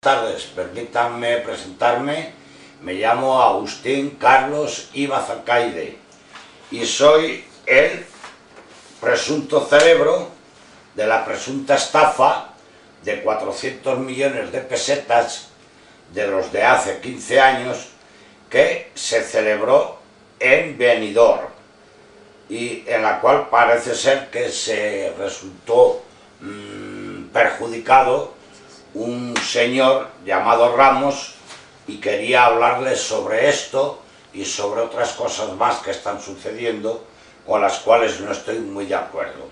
Buenas tardes, permítanme presentarme. Me llamo Agustín Carlos Ibazacaide y soy el presunto cerebro de la presunta estafa de 400 millones de pesetas de los de hace 15 años que se celebró en Benidorm y en la cual parece ser que se resultó perjudicado un señor llamado Ramos, y quería hablarles sobre esto y sobre otras cosas más que están sucediendo con las cuales no estoy muy de acuerdo.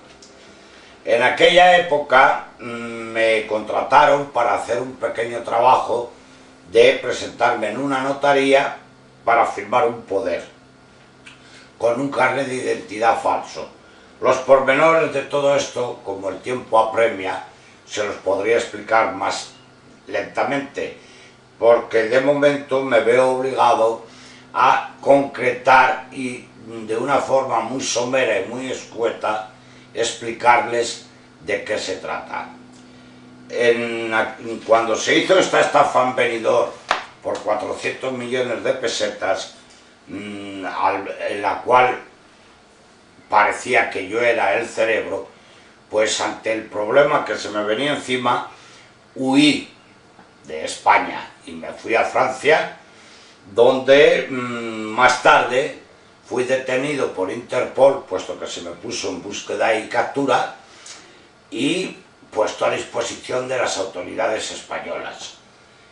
En aquella época me contrataron para hacer un pequeño trabajo de presentarme en una notaría para firmar un poder con un carnet de identidad falso. Los pormenores de todo esto, como el tiempo apremia, se los podría explicar más lentamente, porque de momento me veo obligado a concretar y de una forma muy somera y muy escueta explicarles de qué se trata. Cuando se hizo esta estafa en Benidorm por 400 millones de pesetas, en la cual parecía que yo era el cerebro, pues ante el problema que se me venía encima, huí de España y me fui a Francia, donde más tarde fui detenido por Interpol, puesto que se me puso en búsqueda y captura, y puesto a disposición de las autoridades españolas.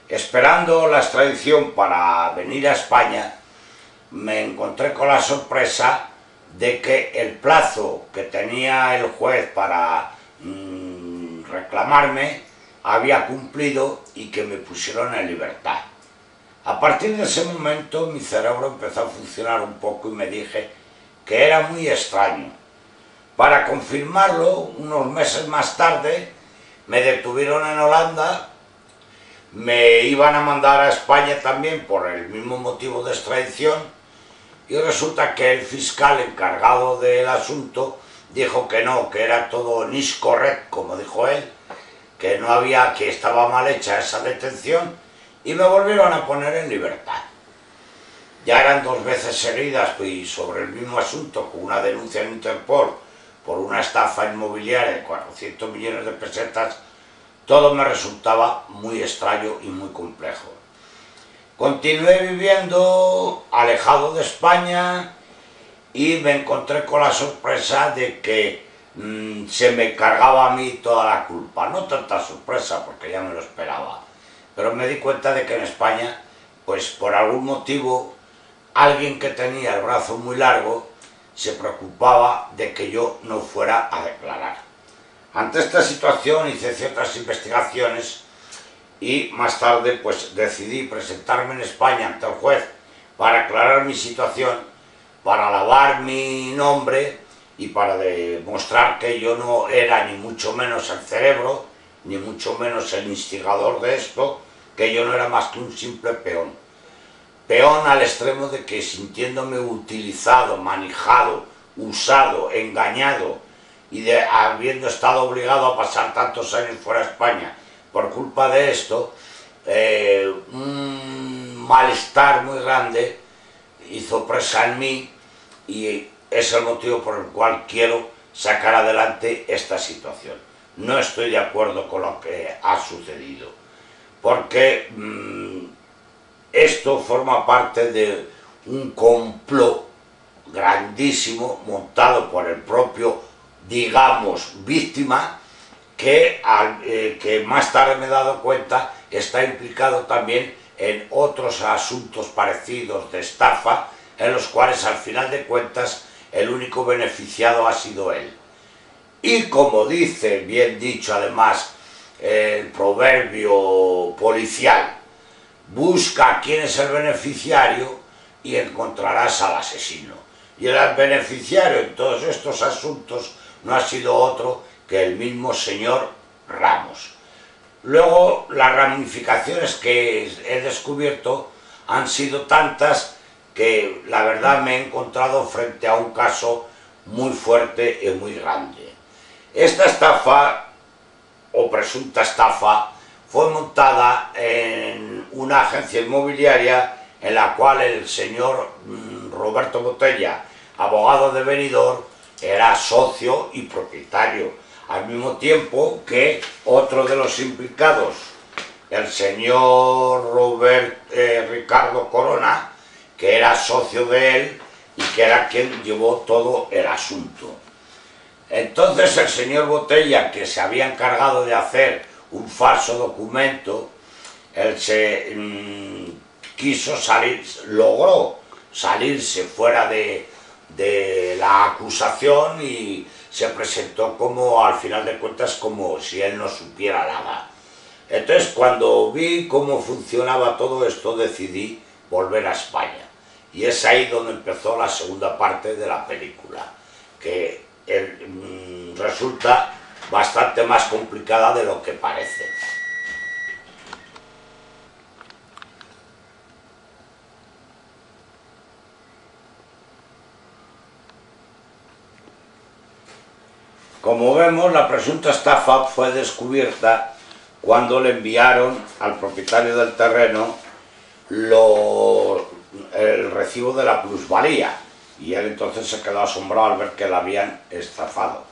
Esperando la extradición para venir a España, me encontré con la sorpresa de que el plazo que tenía el juez para reclamarme había cumplido y que me pusieron en libertad. A partir de ese momento mi cerebro empezó a funcionar un poco y me dije que era muy extraño. Para confirmarlo, unos meses más tarde me detuvieron en Holanda, me iban a mandar a España también por el mismo motivo de extradición, y resulta que el fiscal encargado del asunto dijo que no, que era todo nicht correct, como dijo él, que no había, que estaba mal hecha esa detención, y me volvieron a poner en libertad. Ya eran 2 veces seguidas y sobre el mismo asunto, con una denuncia en Interpol por una estafa inmobiliaria de 400 millones de pesetas, todo me resultaba muy extraño y muy complejo. Continué viviendo alejado de España y me encontré con la sorpresa de que se me cargaba a mí toda la culpa. No tanta sorpresa, porque ya me lo esperaba, pero me di cuenta de que en España, pues por algún motivo, alguien que tenía el brazo muy largo se preocupaba de que yo no fuera a declarar. Ante esta situación hice ciertas investigaciones y más tarde pues decidí presentarme en España ante el juez para aclarar mi situación, para lavar mi nombre y para demostrar que yo no era ni mucho menos el cerebro, ni mucho menos el instigador de esto, que yo no era más que un simple peón. Peón al extremo de que, sintiéndome utilizado, manejado, usado, engañado y habiendo estado obligado a pasar tantos años fuera de España por culpa de esto, un malestar muy grande hizo presa en mí, y es el motivo por el cual quiero sacar adelante esta situación. No estoy de acuerdo con lo que ha sucedido, porque esto forma parte de un complot grandísimo montado por el propio, digamos, víctima, que más tarde me he dado cuenta está implicado también en otros asuntos parecidos de estafa, en los cuales al final de cuentas el único beneficiado ha sido él. Y como dice, bien dicho además, el proverbio policial, busca quién es el beneficiario y encontrarás al asesino. Y el beneficiario en todos estos asuntos no ha sido otro que el mismo señor Ramos. Luego, las ramificaciones que he descubierto han sido tantas que la verdad me he encontrado frente a un caso muy fuerte y muy grande. Esta estafa, o presunta estafa, fue montada en una agencia inmobiliaria en la cual el señor Roberto Botella, abogado de Benidorm, era socio y propietario, al mismo tiempo que otro de los implicados, el señor Ricardo Corona, que era socio de él y que era quien llevó todo el asunto. Entonces el señor Botella, que se había encargado de hacer un falso documento, él se quiso salir, logró salirse fuera de la acusación y se presentó como, al final de cuentas, como si él no supiera nada. Entonces, cuando vi cómo funcionaba todo esto, decidí volver a España. Y es ahí donde empezó la segunda parte de la película, que resulta bastante más complicada de lo que parece. Como vemos, la presunta estafa fue descubierta cuando le enviaron al propietario del terreno el recibo de la plusvalía, y él entonces se quedó asombrado al ver que la habían estafado.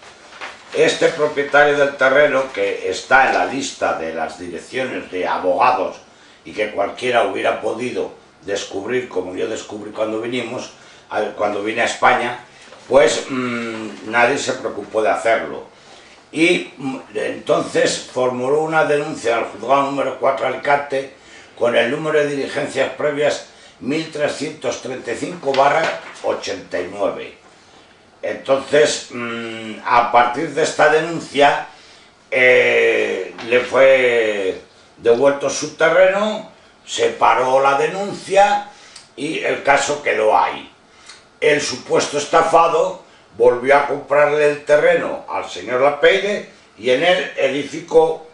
Este propietario del terreno, que está en la lista de las direcciones de abogados y que cualquiera hubiera podido descubrir, como yo descubrí cuando vine a España, pues nadie se preocupó de hacerlo. Y entonces formuló una denuncia al juzgado número 4 de Alicante con el número de diligencias previas 1335/89. Entonces, a partir de esta denuncia, le fue devuelto su terreno, se paró la denuncia y el caso quedó ahí. El supuesto estafado volvió a comprarle el terreno al señor Lapeire y en él edificó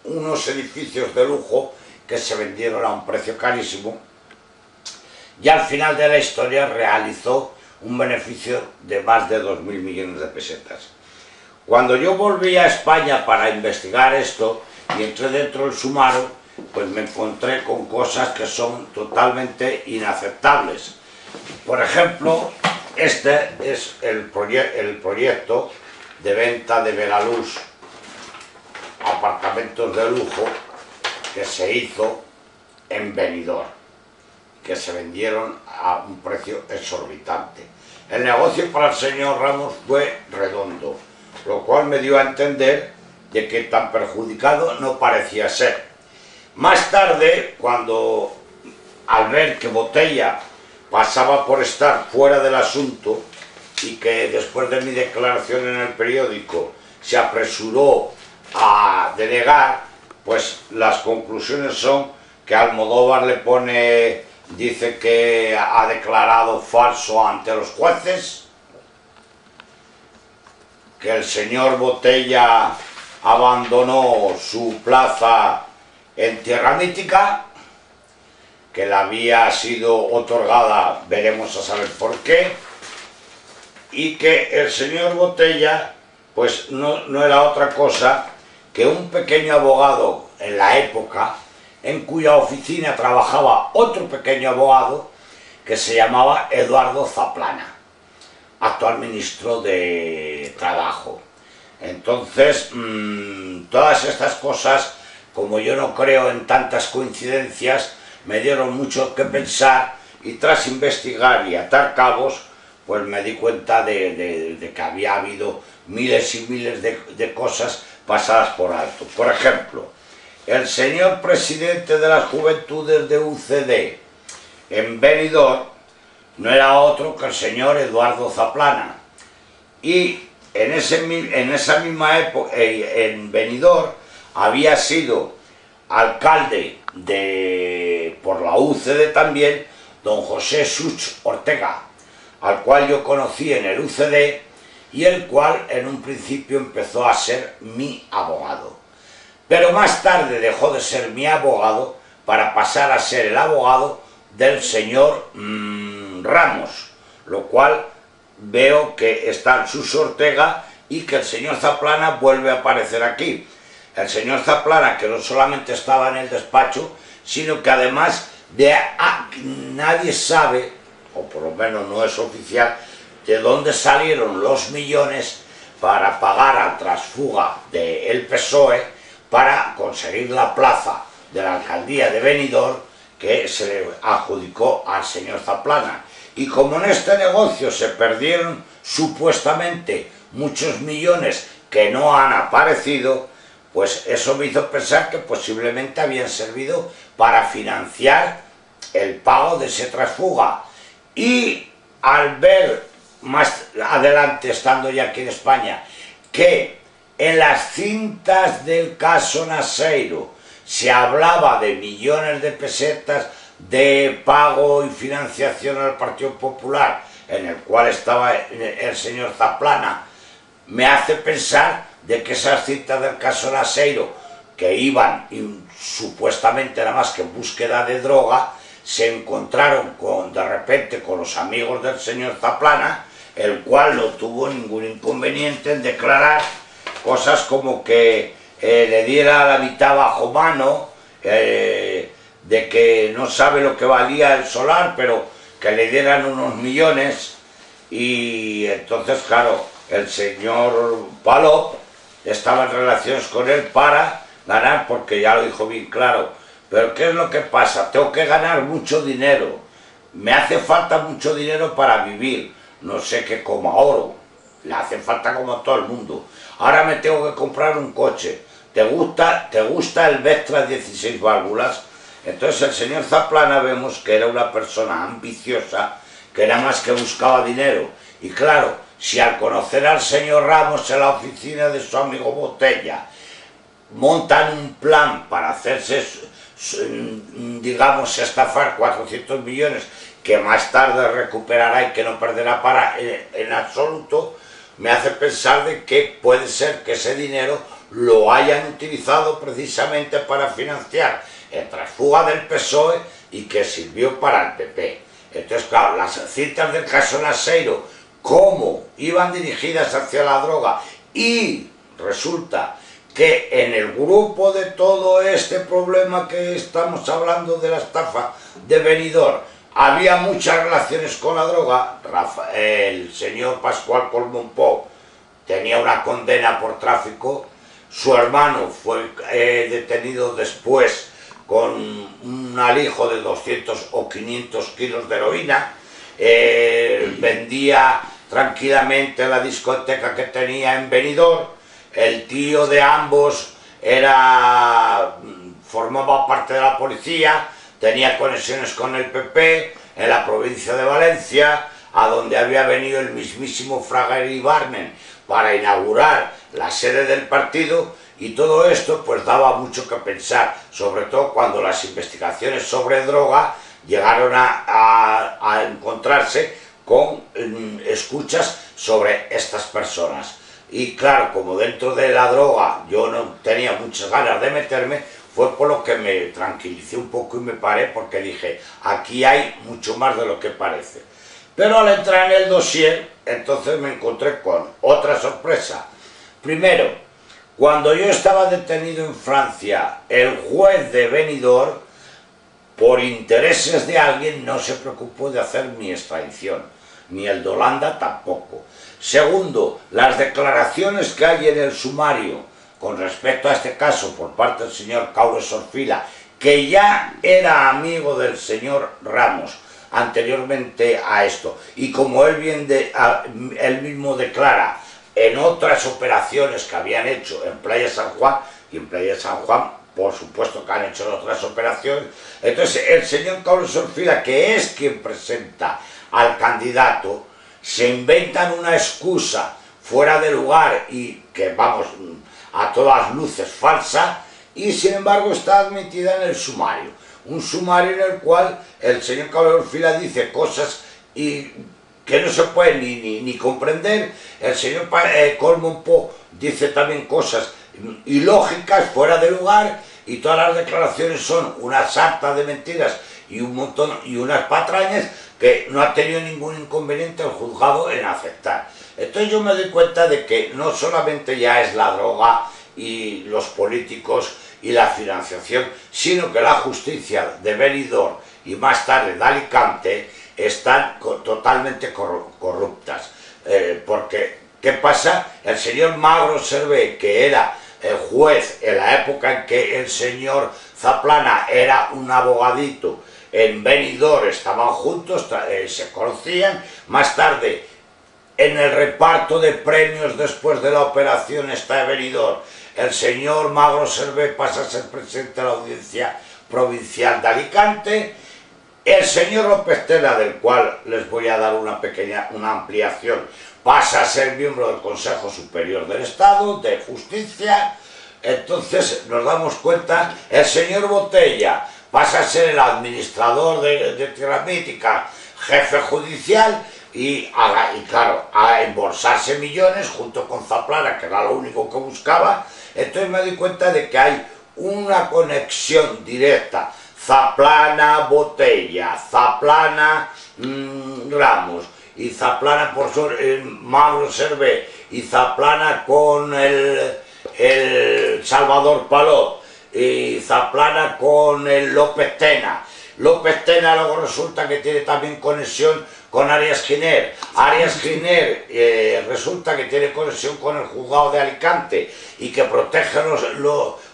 unos edificios de lujo que se vendieron a un precio carísimo, y al final de la historia realizó un beneficio de más de 2.000 millones de pesetas. Cuando yo volví a España para investigar esto y entré dentro del sumario, pues me encontré con cosas que son totalmente inaceptables. Por ejemplo, este es el proyecto de venta de Belaluz, apartamentos de lujo, que se hizo en Benidorm, que se vendieron a un precio exorbitante. El negocio para el señor Ramos fue redondo, lo cual me dio a entender de que tan perjudicado no parecía ser. Más tarde, cuando al ver que Botella pasaba por estar fuera del asunto y que después de mi declaración en el periódico se apresuró a denegar, pues las conclusiones son que Almodóvar dice que ha declarado falso ante los jueces, que el señor Botella abandonó su plaza en Tierra Mítica, que le había sido otorgada, veremos a saber por qué, y que el señor Botella pues no era otra cosa que un pequeño abogado en la época, en cuya oficina trabajaba otro pequeño abogado que se llamaba Eduardo Zaplana, actual ministro de Trabajo. Entonces, todas estas cosas, como yo no creo en tantas coincidencias, me dieron mucho que pensar, y tras investigar y atar cabos, pues me di cuenta de que había habido miles y miles de cosas pasadas por alto. Por ejemplo, el señor presidente de las Juventudes de UCD en Benidorm no era otro que el señor Eduardo Zaplana, y en esa misma época en Benidorm había sido alcalde por la UCD también don José Such Ortega, al cual yo conocí en el UCD y el cual en un principio empezó a ser mi abogado. Pero más tarde dejó de ser mi abogado para pasar a ser el abogado del señor Ramos, lo cual veo que está Such Ortega y que el señor Zaplana vuelve a aparecer aquí. el señor Zaplana, que no solamente estaba en el despacho, sino que además nadie sabe, o por lo menos no es oficial, de dónde salieron los millones para pagar al transfuga del PSOE para conseguir la plaza de la alcaldía de Benidorm que se le adjudicó al señor Zaplana. Y como en este negocio se perdieron supuestamente muchos millones que no han aparecido, pues eso me hizo pensar que posiblemente habían servido para financiar el pago de ese transfuga. Y al ver más adelante, estando ya aquí en España, que en las cintas del caso Naseiro se hablaba de millones de pesetas de pago y financiación al Partido Popular, en el cual estaba el señor Zaplana, me hace pensar de que esas cintas del caso Naseiro, que iban supuestamente nada más que en búsqueda de droga, se encontraron de repente con los amigos del señor Zaplana, el cual no tuvo ningún inconveniente en declarar cosas como que le diera la mitad bajo mano, de que no sabe lo que valía el solar, pero que le dieran unos millones. Y entonces, claro, el señor Palop estaba en relaciones con él para ganar, porque ya lo dijo bien claro. Pero ¿qué es lo que pasa? Tengo que ganar mucho dinero, me hace falta mucho dinero para vivir, no sé qué coma oro, le hace falta como a todo el mundo. Ahora me tengo que comprar un coche, ¿te gusta el Vectra 16 válvulas? Entonces el señor Zaplana vemos que era una persona ambiciosa, que nada más que buscaba dinero. Y claro, si al conocer al señor Ramos en la oficina de su amigo Botella, montan un plan para hacerse, digamos, estafar 400 millones, que más tarde recuperará y que no perderá en absoluto, me hace pensar de que puede ser que ese dinero lo hayan utilizado precisamente para financiar el transfuga del PSOE y que sirvió para el PP. Entonces, claro, las cintas del caso Naseiro, cómo iban dirigidas hacia la droga, y resulta que en el grupo de todo este problema que estamos hablando de la estafa de Benidorm había muchas relaciones con la droga. El señor Pascual Colmonpó tenía una condena por tráfico, su hermano fue detenido después con un alijo de 200 o 500 kilos de heroína, vendía tranquilamente en la discoteca que tenía en Benidorm. El tío de ambos formaba parte de la policía, tenía conexiones con el PP en la provincia de Valencia, a donde había venido el mismísimo Fraga Iribarnen para inaugurar la sede del partido. Y todo esto pues daba mucho que pensar, sobre todo cuando las investigaciones sobre droga llegaron a encontrarse con escuchas sobre estas personas. Y claro, como dentro de la droga yo no tenía muchas ganas de meterme, fue por lo que me tranquilicé un poco y me paré, porque dije, aquí hay mucho más de lo que parece. Pero al entrar en el dossier, entonces me encontré con otra sorpresa. Primero, cuando yo estaba detenido en Francia, el juez de Benidorm, por intereses de alguien, no se preocupó de hacer mi extradición, ni el de Holanda tampoco. Segundo, las declaraciones que hay en el sumario con respecto a este caso por parte del señor Caules Orfila, que ya era amigo del señor Ramos anteriormente a esto, y como él mismo declara, en otras operaciones que habían hecho en Playa San Juan, y en Playa San Juan por supuesto que han hecho otras operaciones. Entonces el señor Caules Orfila, que es quien presenta al candidato, se inventan una excusa fuera de lugar y que, vamos, a todas luces falsa, y sin embargo está admitida en el sumario. Un sumario en el cual el señor Caules Orfila dice cosas que no se pueden ni comprender. El señor Colmonpó dice también cosas ilógicas, fuera de lugar, y todas las declaraciones son una sarta de mentiras y un montón y unas patrañas que no ha tenido ningún inconveniente el juzgado en aceptar. Entonces yo me doy cuenta de que no solamente ya es la droga y los políticos y la financiación, sino que la justicia de Benidorm y más tarde de Alicante están totalmente corruptas. Porque, ¿qué pasa? El señor Magro Servet, que era el juez en la época en que el señor Zaplana era un abogadito en Benidorm, estaban juntos, se conocían, más tarde en el reparto de premios después de la operación esta de Benidorm, el señor Magro Servet pasa a ser presidente de la Audiencia Provincial de Alicante. El señor López Tena, del cual les voy a dar una ampliación, pasa a ser miembro del Consejo Superior del Estado, de Justicia. Entonces nos damos cuenta, el señor Botella pasa a ser el administrador de Tierra Mítica, jefe judicial, y claro, a embolsarse millones junto con Zaplana, que era lo único que buscaba. Entonces me doy cuenta de que hay una conexión directa, Zaplana Botella, Zaplana Ramos, y Zaplana por Magro Servet, y Zaplana con el Salvador Palop, y Zaplana con el López Tena. López Tena luego resulta que tiene también conexión con Arias Giner. Arias Giner resulta que tiene conexión con el juzgado de Alicante y que protege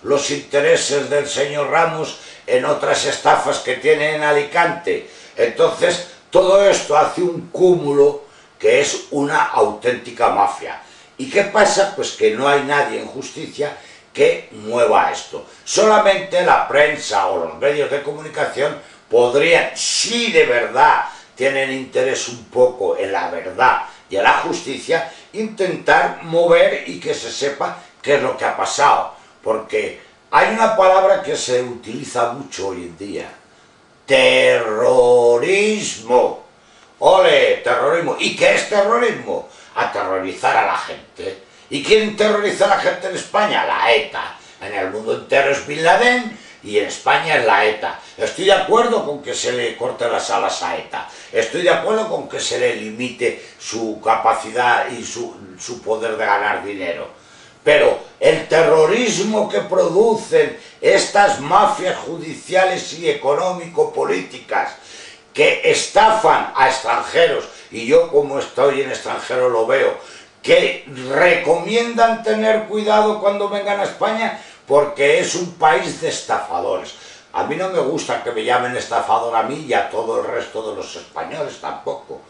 los intereses del señor Ramos en otras estafas que tiene en Alicante. Entonces, todo esto hace un cúmulo que es una auténtica mafia. ¿Y qué pasa? Pues que no hay nadie en justicia que mueva esto. Solamente la prensa o los medios de comunicación podrían, si de verdad tienen interés un poco en la verdad y en la justicia, intentar mover y que se sepa qué es lo que ha pasado. Porque hay una palabra que se utiliza mucho hoy en día: terrorismo. ¡Ole! Terrorismo. ¿Y qué es terrorismo? Aterrorizar a la gente. ¿Y quién terroriza a la gente en España? La ETA. En el mundo entero es Bin Laden y en España es la ETA. Estoy de acuerdo con que se le corte las alas a ETA. Estoy de acuerdo con que se le limite su capacidad y su poder de ganar dinero. Pero el terrorismo que producen estas mafias judiciales y económico-políticas que estafan a extranjeros, y yo como estoy en extranjero lo veo, que recomiendan tener cuidado cuando vengan a España porque es un país de estafadores. A mí no me gusta que me llamen estafador a mí y a todo el resto de los españoles tampoco.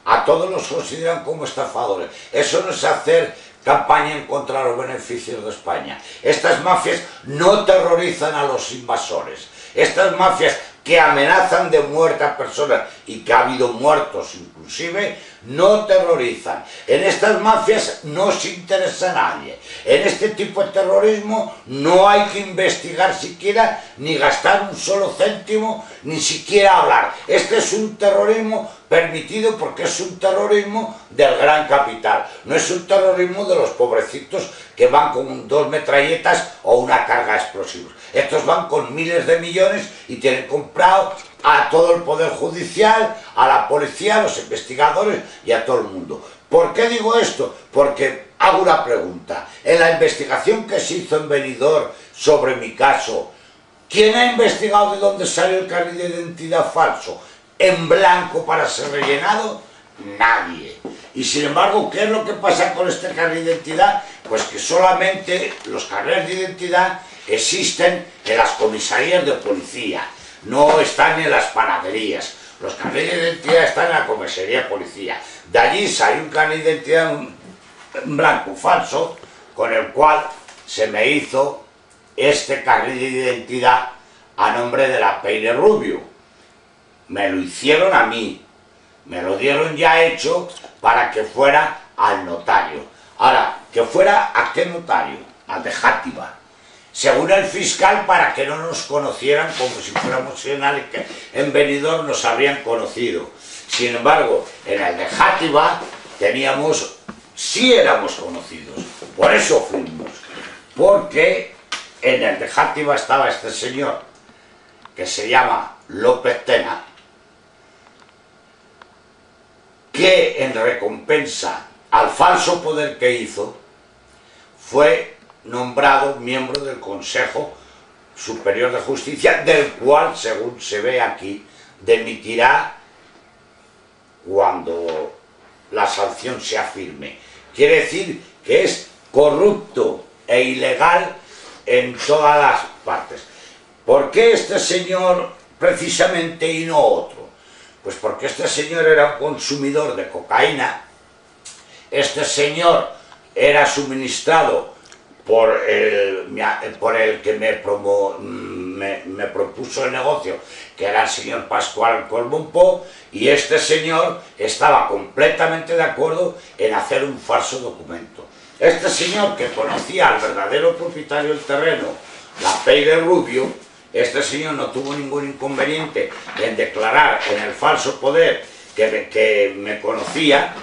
A todos los consideran como estafadores. Eso no es hacer campaña en contra de los beneficios de España. Estas mafias no terrorizan a los invasores. Estas mafias que amenazan de muerte a personas y que ha habido muertos inclusive, no terrorizan. En estas mafias no se interesa a nadie. En este tipo de terrorismo no hay que investigar siquiera, ni gastar un solo céntimo, ni siquiera hablar. Este es un terrorismo permitido porque es un terrorismo del gran capital. No es un terrorismo de los pobrecitos que van con 2 metralletas o una carga de explosivos. Estos van con miles de millones y tienen comprado a todo el poder judicial, a la policía, a los investigadores y a todo el mundo. ¿Por qué digo esto? Porque hago una pregunta. En la investigación que se hizo en Benidorm sobre mi caso, ¿quién ha investigado de dónde salió el carnet de identidad falso en blanco para ser rellenado? Nadie. Y sin embargo, ¿qué es lo que pasa con este carnet de identidad? Pues que solamente los carnets de identidad existen en las comisarías de policía, no están en las panaderías. Los carnets de identidad están en la comisaría de policía. De allí salió un carnet de identidad en blanco falso, con el cual se me hizo este carnet de identidad a nombre de la Peire Rubio. Me lo hicieron a mí, me lo dieron ya hecho para que fuera al notario. Ahora, que fuera ¿a qué notario? Al de Játiva. Según el fiscal, para que no nos conocieran como si fuéramos en Benidorm nos habrían conocido. Sin embargo, en el de Játiva teníamos, sí éramos conocidos. Por eso fuimos. Porque en el de Játiva estaba este señor, que se llama López Tena, que en recompensa al falso poder que hizo, fue nombrado miembro del Consejo Superior de Justicia, del cual, según se ve aquí, dimitirá cuando la sanción sea firme. Quiere decir que es corrupto e ilegal en todas las partes. ¿Por qué este señor precisamente y no otro? Pues porque este señor era un consumidor de cocaína, este señor era suministrado por el que me propuso el negocio, que era el señor Pascual Colbonpó, y este señor estaba completamente de acuerdo en hacer un falso documento. Este señor, que conocía al verdadero propietario del terreno, la Peire Rubio, este señor no tuvo ningún inconveniente en declarar en el falso poder que me conocía,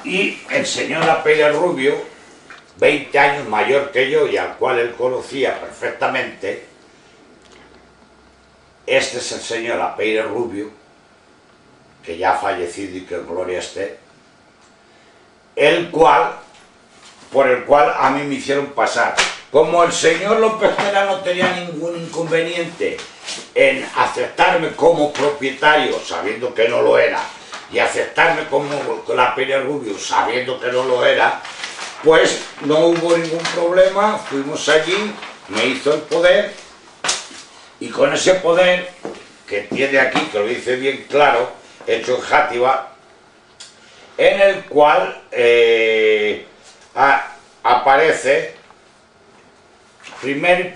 y el señor La Peire Rubio, 20 años mayor que yo y al cual él conocía perfectamente, este es el señor La Peire Rubio, que ya ha fallecido y que en gloria esté, por el cual a mí me hicieron pasar. Como el señor López Tena no tenía ningún inconveniente en aceptarme como propietario, sabiendo que no lo era, y aceptarme como La Peire Rubio, sabiendo que no lo era, pues no hubo ningún problema, fuimos allí, me hizo el poder, y con ese poder, que tiene aquí, que lo dice bien claro, hecho en Játiva, en el cual aparece primero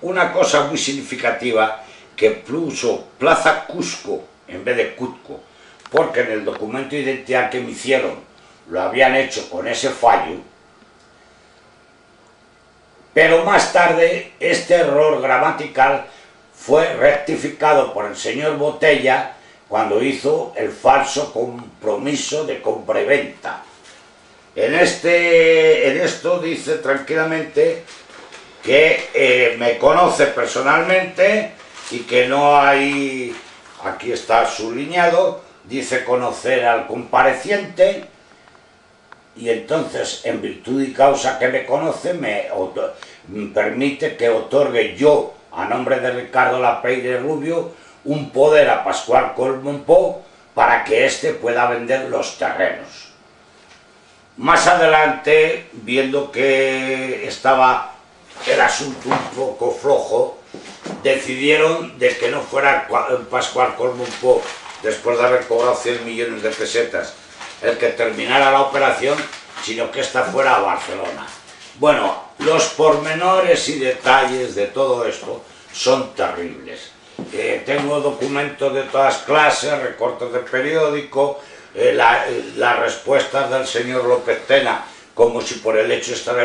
una cosa muy significativa, que puso Plaza Cusco en vez de Cuzco, porque en el documento de identidad que me hicieron lo habían hecho con ese fallo, pero más tarde este error gramatical fue rectificado por el señor Botella cuando hizo el falso compromiso de compra y venta. En esto dice tranquilamente que me conoce personalmente y que no hay, aquí está subrayado, dice conocer al compareciente, y entonces, en virtud y causa que me conoce, me permite que otorgue yo, a nombre de Ricardo La Peire Rubio, un poder a Pascual Colbonpó para que éste pueda vender los terrenos. Más adelante, viendo que estaba el asunto un poco flojo, decidieron de que no fuera Pascual Colbonpó, después de haber cobrado 100 millones de pesetas, el que terminara la operación, sino que ésta fuera a Barcelona. Bueno, los pormenores y detalles de todo esto son terribles. Tengo documentos de todas clases, recortes de periódico, las respuestas del señor López Tena, como si por el hecho de estar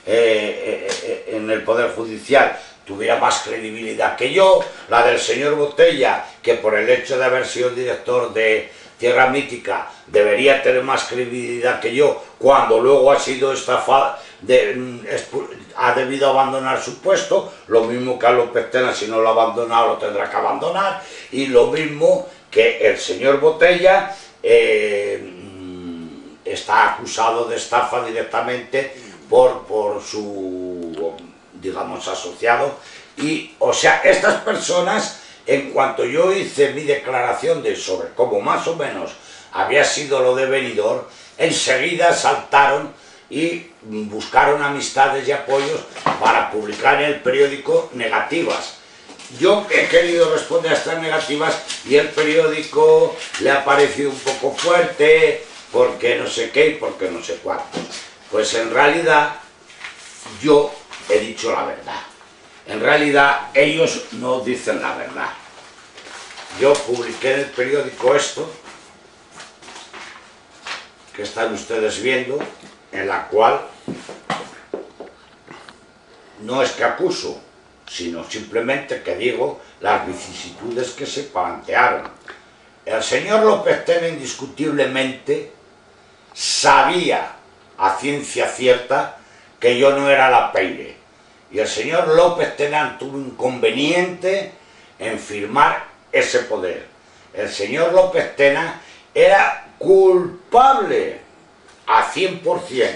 en el Poder Judicial tuviera más credibilidad que yo, la del señor Botella, que por el hecho de haber sido el director de Tierra Mítica debería tener más credibilidad que yo, cuando luego ha sido estafado, ha debido abandonar su puesto, lo mismo que a López Tena, si no lo ha abandonado lo tendrá que abandonar, y lo mismo que el señor Botella está acusado de estafa directamente por su, digamos, asociado. Y, o sea, estas personas, en cuanto yo hice mi declaración sobre cómo más o menos había sido lo de Benidorm, enseguida saltaron y buscaron amistades y apoyos para publicar en el periódico negativas. Yo he querido responder a estas negativas y el periódico le ha parecido un poco fuerte, porque no sé qué y porque no sé cuánto. Pues en realidad yo he dicho la verdad. En realidad ellos no dicen la verdad. Yo publiqué en el periódico esto, que están ustedes viendo, en la cual no es que acuso, sino simplemente que digo las vicisitudes que se plantearon. El señor López Tena indiscutiblemente sabía a ciencia cierta que yo no era La Peire, y el señor López Tena tuvo inconveniente en firmar ese poder. El señor López Tena era culpable a 100%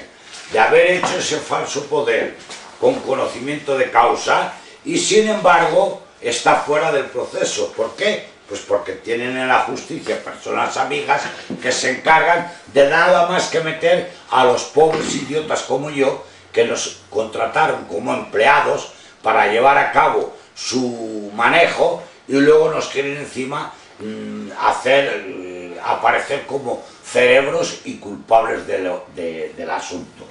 de haber hecho ese falso poder con conocimiento de causa y sin embargo está fuera del proceso. ¿Por qué? Pues porque tienen en la justicia personas amigas que se encargan de nada más que meter a los pobres idiotas como yo, que nos contrataron como empleados para llevar a cabo su manejo y luego nos quieren encima hacer aparecer como cerebros y culpables del asunto.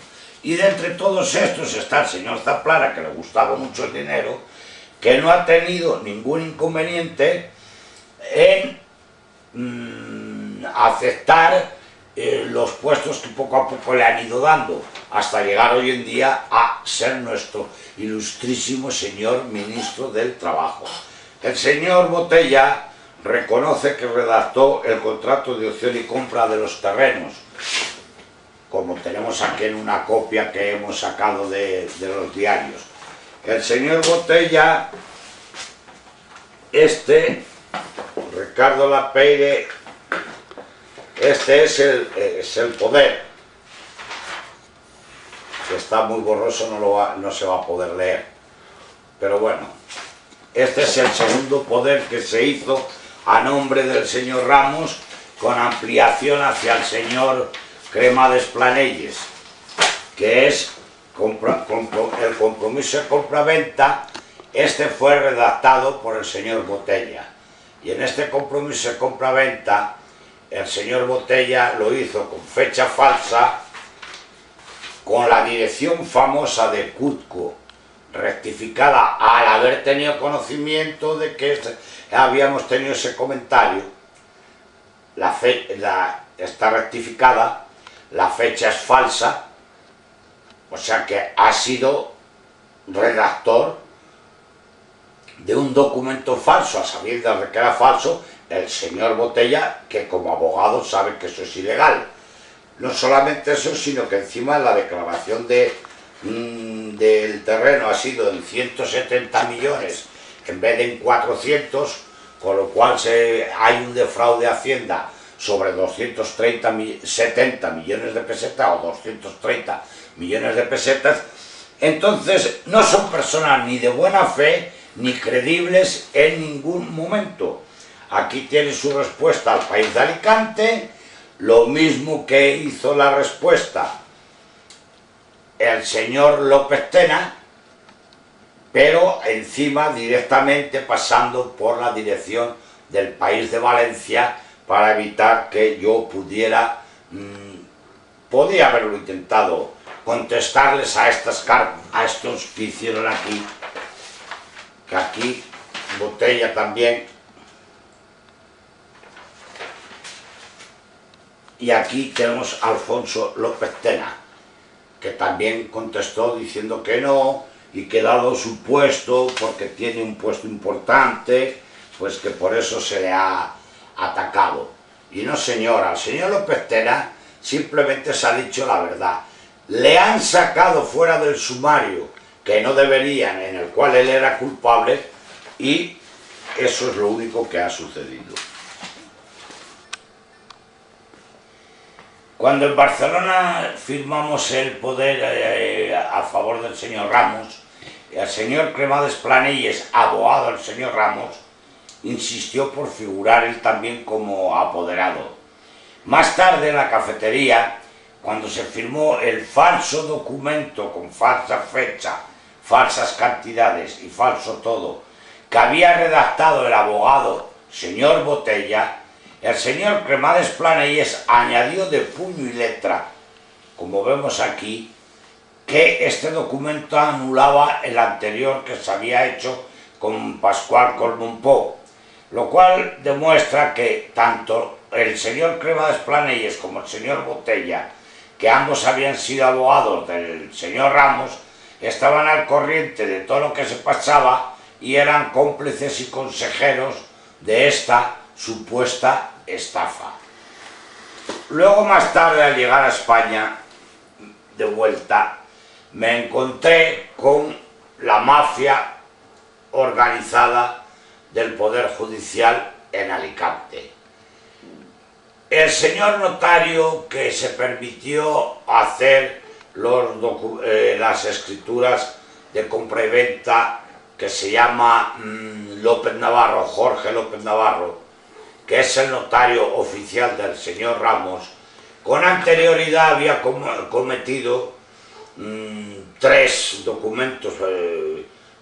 Y de entre todos estos está el señor Zaplana, que le gustaba mucho el dinero, que no ha tenido ningún inconveniente en aceptar los puestos que poco a poco le han ido dando, hasta llegar hoy en día a ser nuestro ilustrísimo señor ministro del Trabajo. El señor Botella reconoce que redactó el contrato de opción y compra de los terrenos, como tenemos aquí en una copia que hemos sacado de los diarios. El señor Botella, Ricardo Lapeire, es el poder, que está muy borroso, no se va a poder leer, pero bueno, este es el segundo poder que se hizo a nombre del señor Ramos, con ampliación hacia el señor Cremades Planelles, que es el compromiso de compra-venta. Este fue redactado por el señor Botella, y en este compromiso de compra-venta el señor Botella lo hizo con fecha falsa, con la dirección famosa de Cutco rectificada al haber tenido conocimiento de que habíamos tenido ese comentario. Está rectificada, la fecha es falsa, o sea que ha sido redactor de un documento falso, a sabiendas de que era falso, el señor Botella, que como abogado sabe que eso es ilegal. No solamente eso, sino que encima la declaración del terreno ha sido en 170 millones en vez de en 400, con lo cual hay un defraude a Hacienda sobre 70 millones de pesetas o 230 millones de pesetas. Entonces no son personas ni de buena fe ni creíbles en ningún momento. Aquí tiene su respuesta al País de Alicante, lo mismo que hizo la respuesta el señor López Tena, pero encima directamente pasando por la dirección del País de Valencia para evitar que yo podía haberlo intentado, contestarles a estos que hicieron aquí, que aquí Botella también, y aquí tenemos a Alfonso López Tena, que también contestó diciendo que no, y que dado su puesto, porque tiene un puesto importante, pues que por eso se le ha atacado. Y no, señora, al señor López Tena simplemente se ha dicho la verdad. Le han sacado fuera del sumario que no deberían, en el cual él era culpable, y eso es lo único que ha sucedido. Cuando en Barcelona firmamos el poder a favor del señor Ramos, el señor Cremades Planelles, abogado del señor Ramos, insistió por figurar él también como apoderado. Más tarde en la cafetería, cuando se firmó el falso documento con falsa fecha, falsas cantidades y falso todo, que había redactado el abogado señor Botella, el señor Cremades Planelles añadió de puño y letra, como vemos aquí, que este documento anulaba el anterior que se había hecho con Pascual Colmonpó, lo cual demuestra que tanto el señor Cremades Planelles como el señor Botella, que ambos habían sido abogados del señor Ramos, estaban al corriente de todo lo que se pasaba y eran cómplices y consejeros de esta supuesta estafa. Luego, más tarde, al llegar a España de vuelta, me encontré con la mafia organizada del Poder Judicial en Alicante. El señor notario que se permitió hacer las escrituras de compra y venta que se llama López Navarro, Jorge López Navarro, que es el notario oficial del señor Ramos, con anterioridad había cometido 3 documentos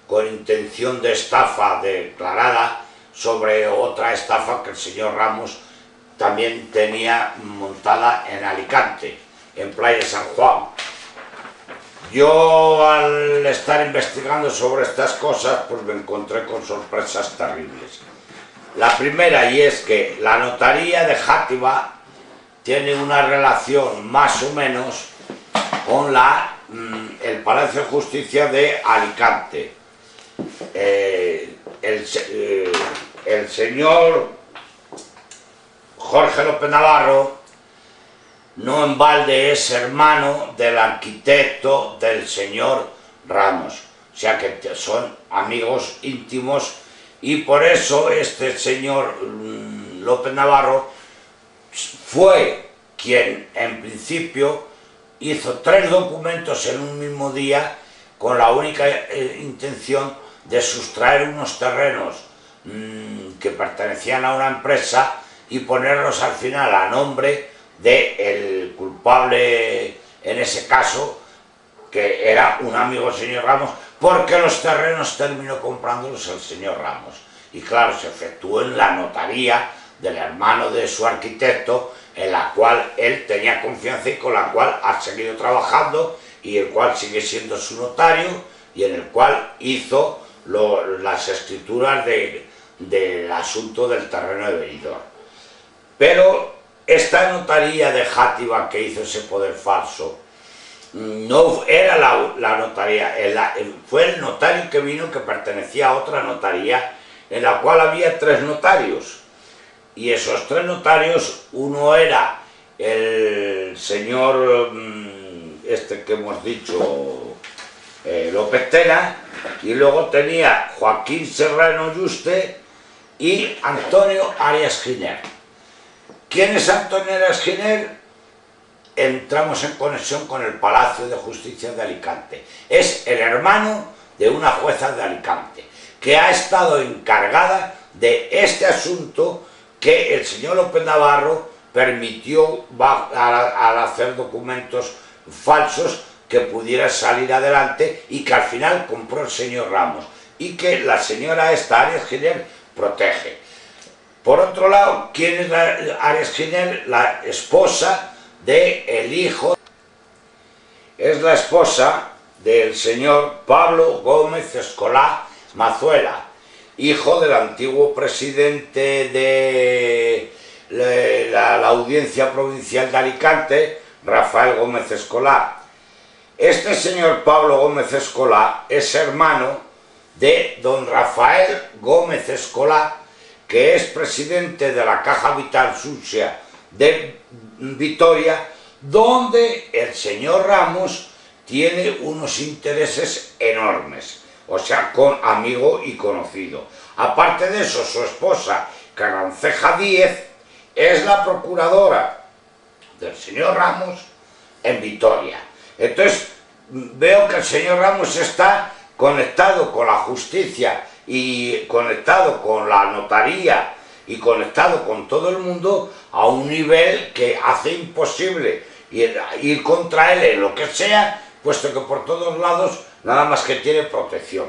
con intención de estafa declarada sobre otra estafa que el señor Ramos también tenía montada en Alicante, en Playa San Juan. Yo, al estar investigando sobre estas cosas, pues me encontré con sorpresas terribles. La primera, y es que la notaría de Játiva tiene una relación más o menos con el Palacio de Justicia de Alicante. El señor Jorge López Navarro, no en balde, es hermano del arquitecto del señor Ramos, o sea que son amigos íntimos, y por eso este señor López Navarro fue quien en principio hizo 3 documentos en un mismo día con la única intención de sustraer unos terrenos que pertenecían a una empresa y ponerlos al final a nombre del culpable, en ese caso, que era un amigo del señor Ramos, porque los terrenos terminó comprándolos el señor Ramos. Y claro, se efectuó en la notaría del hermano de su arquitecto, en la cual él tenía confianza y con la cual ha seguido trabajando, y el cual sigue siendo su notario, y en el cual hizo las escrituras del asunto del terreno de Benidorm. Pero esta notaría de Játiva que hizo ese poder falso no era la notaría, fue el notario que vino, que pertenecía a otra notaría en la cual había 3 notarios, y esos 3 notarios, uno era el señor este que hemos dicho, López Tena, y luego tenía Joaquín Serrano Yuste y Antonio Arias Giner. ¿Quién es Antonio Arias Giner? Entramos en conexión con el Palacio de Justicia de Alicante. Es el hermano de una jueza de Alicante, que ha estado encargada de este asunto que el señor López Navarro permitió al hacer documentos falsos que pudiera salir adelante, y que al final compró el señor Ramos, y que la señora Arias Giner protege. Por otro lado, ¿quién es Arias Giner? La esposa del hijo, es la esposa del señor Pablo Gómez Escolá Mazuela, hijo del antiguo presidente de la Audiencia Provincial de Alicante, Rafael Gómez Escolá. Este señor Pablo Gómez Escolá es hermano de don Rafael Gómez Escolá, que es presidente de la Caja Vital Sucia de Vitoria, donde el señor Ramos tiene unos intereses enormes, o sea, amigo y conocido. Aparte de eso, su esposa, Carranceja Díez, es la procuradora del señor Ramos en Vitoria. Entonces, veo que el señor Ramos está conectado con la justicia y conectado con la notaría y conectado con todo el mundo a un nivel que hace imposible ir contra él en lo que sea, puesto que por todos lados nada más que tiene protección.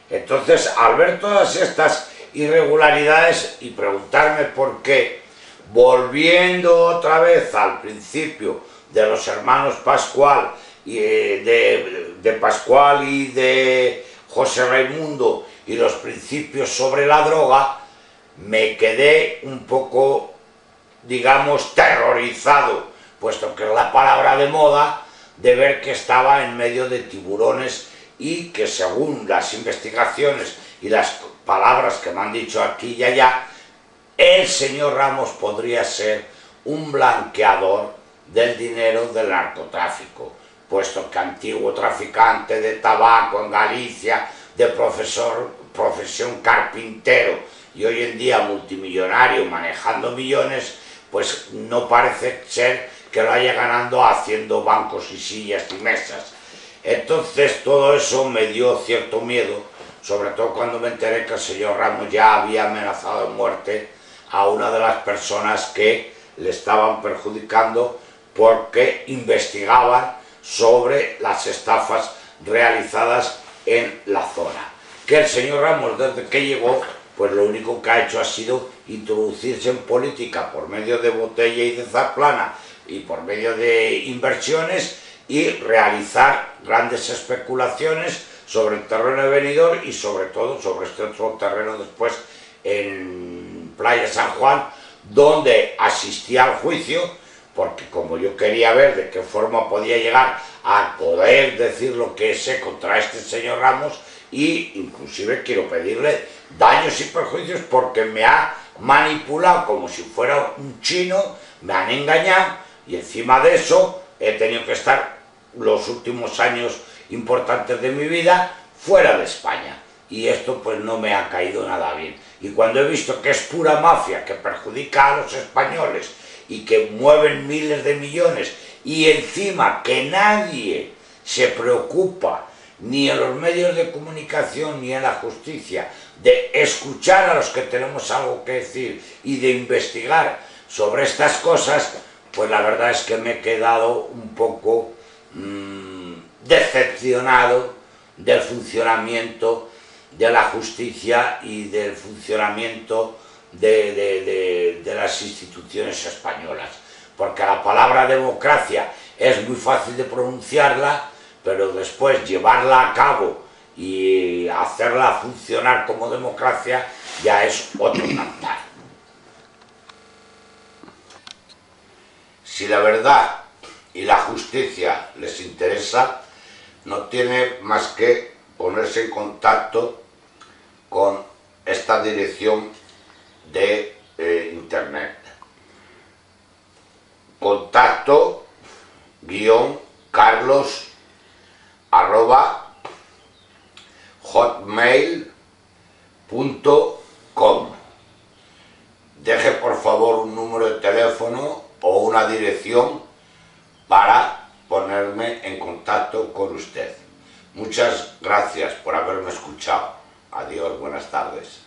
Entonces, al ver todas estas irregularidades y preguntarme por qué, volviendo otra vez al principio de los hermanos Pascual, de Pascual y de José Raimundo, y los principios sobre la droga, me quedé un poco, digamos, terrorizado, puesto que es la palabra de moda, de ver que estaba en medio de tiburones, y que según las investigaciones y las palabras que me han dicho aquí y allá, el señor Ramos podría ser un blanqueador del dinero del narcotráfico, puesto que antiguo traficante de tabaco en Galicia, de profesión carpintero, y hoy en día multimillonario manejando millones, pues no parece ser que lo vaya ganando haciendo bancos y sillas y mesas. Entonces todo eso me dio cierto miedo, sobre todo cuando me enteré que el señor Ramos ya había amenazado de muerte a una de las personas que le estaban perjudicando porque investigaban sobre las estafas realizadas en la zona. Que el señor Ramos, desde que llegó, pues lo único que ha hecho ha sido introducirse en política por medio de botella y de zaplana y por medio de inversiones y realizar grandes especulaciones sobre el terreno de Benidorm y sobre todo sobre este otro terreno después en Playa San Juan, donde asistí al juicio, porque como yo quería ver de qué forma podía llegar a poder decir lo que sé contra este señor Ramos, y inclusive quiero pedirle daños y perjuicios porque me ha manipulado como si fuera un chino, me han engañado y encima de eso he tenido que estar los últimos años importantes de mi vida fuera de España y esto pues no me ha caído nada bien. Y cuando he visto que es pura mafia que perjudica a los españoles y que mueven miles de millones y encima que nadie se preocupa ni en los medios de comunicación ni en la justicia de escuchar a los que tenemos algo que decir y de investigar sobre estas cosas, pues la verdad es que me he quedado un poco decepcionado del funcionamiento de la justicia y del funcionamiento de las instituciones españolas, porque la palabra democracia es muy fácil de pronunciarla, pero después llevarla a cabo y hacerla funcionar como democracia ya es otro cantar. Si la verdad y la justicia les interesa, no tiene más que ponerse en contacto con esta dirección de internet. Contacto _carlos@hotmail.com. Deje por favor un número de teléfono o una dirección para ponerme en contacto con usted. Muchas gracias por haberme escuchado. Adiós, buenas tardes.